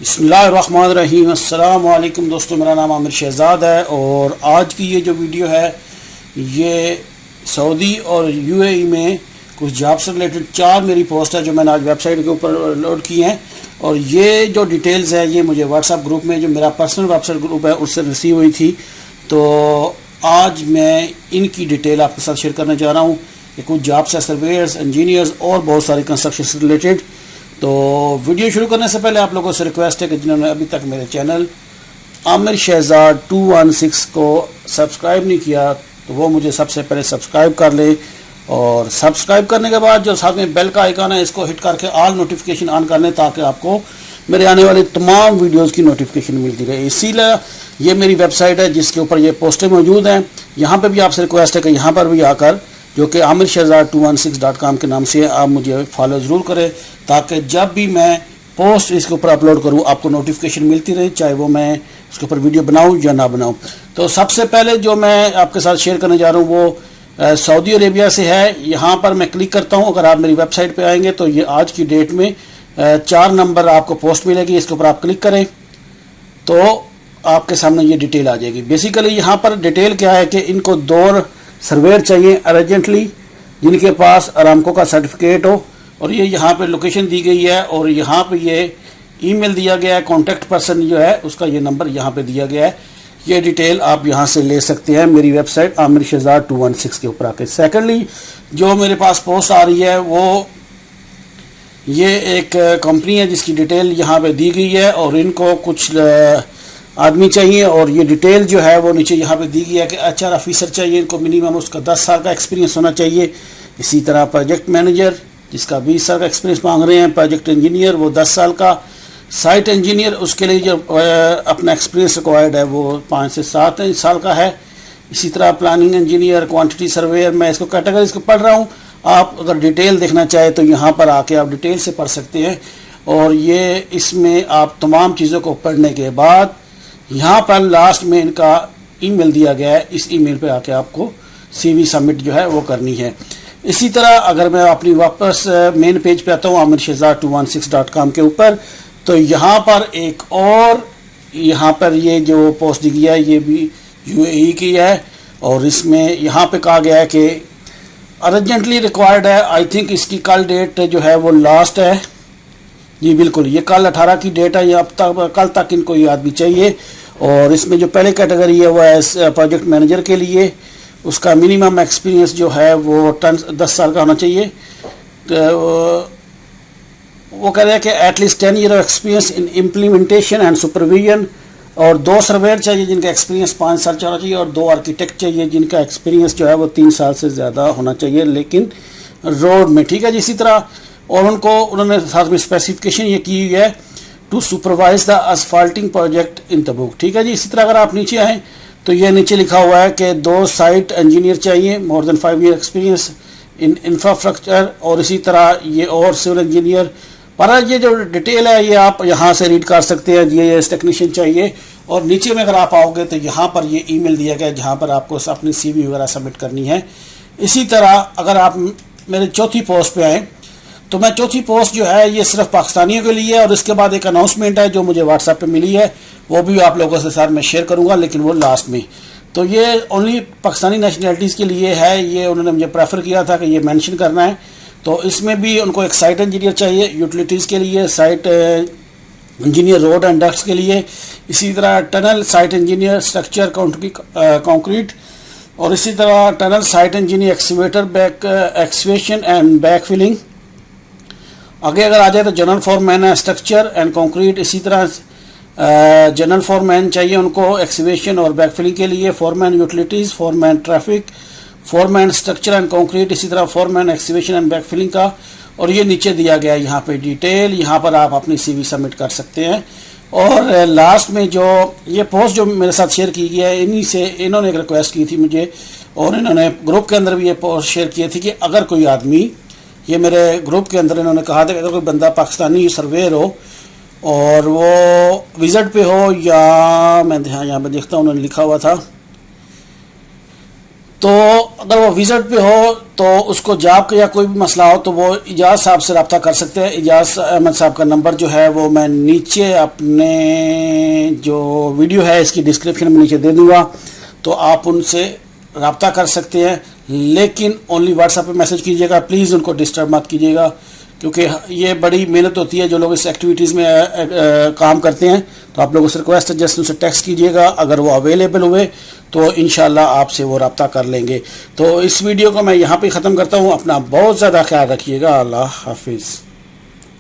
बिस्मिल्लाहिर्रहमानिर्रहीम। अस्सलाम वालेकुम दोस्तों, मेरा नाम आमिर शहजाद है और आज की ये जो वीडियो है ये सऊदी और यूएई में कुछ जॉब से रिलेटेड 4 मेरी पोस्ट है जो मैंने आज वेबसाइट के ऊपर लोड की हैं। और ये जो डिटेल्स है ये मुझे व्हाट्सएप ग्रुप में, जो मेरा पर्सनल व्हाट्सएप ग्रुप है, उससे रिसीव हुई थी। तो आज मैं इनकी डिटेल आपके साथ शेयर करने जा रहा हूँ कि कुछ जॉब्स है सर्वेयर्स, इंजीनियर्स और बहुत सारे कंस्ट्रक्शन से रिलेटेड। तो वीडियो शुरू करने से पहले आप लोगों से रिक्वेस्ट है कि जिन्होंने अभी तक मेरे चैनल आमिर शहजाद 216 को सब्सक्राइब नहीं किया तो वो मुझे सबसे पहले सब्सक्राइब कर ले, और सब्सक्राइब करने के बाद जो साथ में बेल का आइकन है इसको हिट करके ऑल नोटिफिकेशन ऑन कर लें ताकि आपको मेरे आने वाली तमाम वीडियोस की नोटिफिकेशन मिलती रहे। इसीलिए ये मेरी वेबसाइट है जिसके ऊपर ये पोस्टें मौजूद हैं। यहाँ पे भी आपसे रिक्वेस्ट है कि यहाँ पर भी आकर, जो कि आमिर शहजाद 216.com के नाम से है, आप मुझे फॉलो ज़रूर करें ताकि जब भी मैं पोस्ट इसके ऊपर अपलोड करूं आपको नोटिफिकेशन मिलती रहे, चाहे वो मैं उसके ऊपर वीडियो बनाऊं या ना बनाऊं। तो सबसे पहले जो मैं आपके साथ शेयर करने जा रहा हूं वो सऊदी अरेबिया से है। यहाँ पर मैं क्लिक करता हूं, अगर आप मेरी वेबसाइट पर आएंगे तो ये आज की डेट में 4 नंबर आपको पोस्ट मिलेगी। इसके ऊपर आप क्लिक करें तो आपके सामने ये डिटेल आ जाएगी। बेसिकली यहाँ पर डिटेल क्या है कि इनको 2 सर्वेयर चाहिए अर्जेंटली जिनके पास अरामको का सर्टिफिकेट हो, और ये यहाँ पे लोकेशन दी गई है और यहाँ पे ये ईमेल दिया गया है। कॉन्टैक्ट पर्सन जो है उसका ये नंबर यहाँ पे दिया गया है। ये डिटेल आप यहाँ से ले सकते हैं मेरी वेबसाइट आमिर शहजाद 216 के ऊपर आके। सेकेंडली जो मेरे पास पोस्ट आ रही है वो ये एक कंपनी है जिसकी डिटेल यहाँ पे दी गई है और इनको कुछ आदमी चाहिए, और ये डिटेल जो है वो नीचे यहाँ पे दी गई है कि HR ऑफिसर चाहिए, इनको मिनिमम उसका 10 साल का एक्सपीरियंस होना चाहिए। इसी तरह प्रोजेक्ट मैनेजर जिसका 20 साल का एक्सपीरियंस मांग रहे हैं, प्रोजेक्ट इंजीनियर वो 10 साल का, साइट इंजीनियर उसके लिए जो अपना एक्सपीरियंस रिक्वायर्ड है वो 5 से 7 साल का है। इसी तरह प्लानिंग इंजीनियर, क्वान्टिटी सर्वेयर, मैं इसको कैटेगरीज को पढ़ रहा हूँ। आप अगर डिटेल देखना चाहें तो यहाँ पर आके आप डिटेल से पढ़ सकते हैं, और ये इसमें आप तमाम चीज़ों को पढ़ने के बाद यहाँ पर लास्ट में इनका ईमेल दिया गया है, इस ईमेल पे आके आपको CV सबमिट जो है वो करनी है। इसी तरह अगर मैं अपनी वापस मेन पेज पे आता हूँ आमिर शहजाद 216.com के ऊपर, तो यहाँ पर एक और यहाँ पर ये जो पोस्ट दी गई है ये भी UAE की है, और इसमें यहाँ पे कहा गया है कि अर्जेंटली रिक्वायर्ड है। आई थिंक इसकी कल डेट जो है वो लास्ट है। जी बिल्कुल, ये कल 18 की डेट है, ये अब तक कल तक इनको ये आदमी चाहिए। और इसमें जो पहले कैटेगरी है वो है प्रोजेक्ट मैनेजर के लिए, उसका मिनिमम एक्सपीरियंस जो है वो 10 साल का होना चाहिए। तो वो कह रहे हैं कि at least 10 year of experience in implementation and supervision, और 2 सर्वेयर चाहिए जिनका एक्सपीरियंस 5 साल होना चाहिए, और 2 आर्किटेक्ट चाहिए जिनका एक्सपीरियंस जो है वो 3 साल से ज़्यादा होना चाहिए लेकिन रोड में। ठीक है जी। इसी तरह और उन्होंने साथ में स्पेसिफिकेशन ये की हुई है to supervise the asphalting project in Tabuk. ठीक है जी। इसी तरह अगर आप नीचे आएँ तो ये नीचे लिखा हुआ है कि 2 साइट इंजीनियर चाहिए, more than 5 year experience in infrastructure, और इसी तरह ये और सिविल इंजीनियर। पर ये जो डिटेल है ये आप यहाँ से रीड कर सकते हैं। ये टेक्नीशियन चाहिए, और नीचे में अगर आप आओगे तो यहाँ पर ये ईमेल दिया गया है जहाँ पर आपको अपनी CV वगैरह सबमिट करनी है। इसी तरह अगर आप मेरे चौथी पोस्ट पे आएँ तो मैं चौथी पोस्ट जो है ये सिर्फ पाकिस्तानियों के लिए है, और इसके बाद एक अनाउंसमेंट है जो मुझे व्हाट्सएप पे मिली है, वो भी आप लोगों के साथ मैं शेयर करूंगा लेकिन वो लास्ट में। तो ये ओनली पाकिस्तानी नेशनलिटीज़ के लिए है, ये उन्होंने मुझे प्रेफर किया था कि ये मेंशन करना है। तो इसमें भी उनको एक साइट इंजीनियर चाहिए यूटिलिटीज़ के लिए, site engineer road and ducts के लिए, इसी तरह tunnel site engineer structure concrete, और इसी तरह tunnel site engineer excavator back excavation and backfilling. आगे अगर आ जाए तो जनरल फॉरमैन है स्ट्रक्चर एंड कंक्रीट। इसी तरह जनरल फॉरमैन चाहिए उनको एक्सीवेशन और बैकफिलिंग के लिए, foreman utilities, foreman traffic, foreman structure and concrete, इसी तरह फॉरमैन एक्सीवेशन एंड बैकफिलिंग का। और ये नीचे दिया गया है यहाँ पे डिटेल, यहाँ पर आप अपनी CV सबमिट कर सकते हैं। और लास्ट में जो ये पोस्ट जो मेरे साथ शेयर की गई है इन्हीं से इन्होंने एक रिक्वेस्ट की थी मुझे, और इन्होंने ग्रुप के अंदर भी ये पोस्ट शेयर की थी कि अगर कोई आदमी, ये मेरे ग्रुप के अंदर इन्होंने कहा था कि अगर कोई बंदा पाकिस्तानी सर्वेयर हो और वो विजिट पे हो, या मैं यहाँ पे देखता हूँ उन्होंने लिखा हुआ था, तो अगर वो विजिट पे हो तो उसको जॉब का या कोई भी मसला हो तो वो इजाज़ साहब से रब्ता कर सकते हैं। इजाज़ अहमद साहब का नंबर जो है वो मैं नीचे अपने जो वीडियो है इसकी डिस्क्रिप्शन में नीचे दे दूँगा, तो आप उनसे रब्ता कर सकते हैं। लेकिन ओनली व्हाट्सएप पे मैसेज कीजिएगा, प्लीज़ उनको डिस्टर्ब मत कीजिएगा, क्योंकि ये बड़ी मेहनत होती है जो लोग इस एक्टिविटीज़ में काम करते हैं। तो आप लोगों से रिक्वेस्ट है जस्ट उनसे टेक्स्ट कीजिएगा, अगर वो अवेलेबल हुए तो इंशाल्लाह आपसे वो रब्ता कर लेंगे। तो इस वीडियो को मैं यहाँ पे ख़त्म करता हूँ। अपना बहुत ज़्यादा ख्याल रखिएगा। अल्लाह हाफिज़।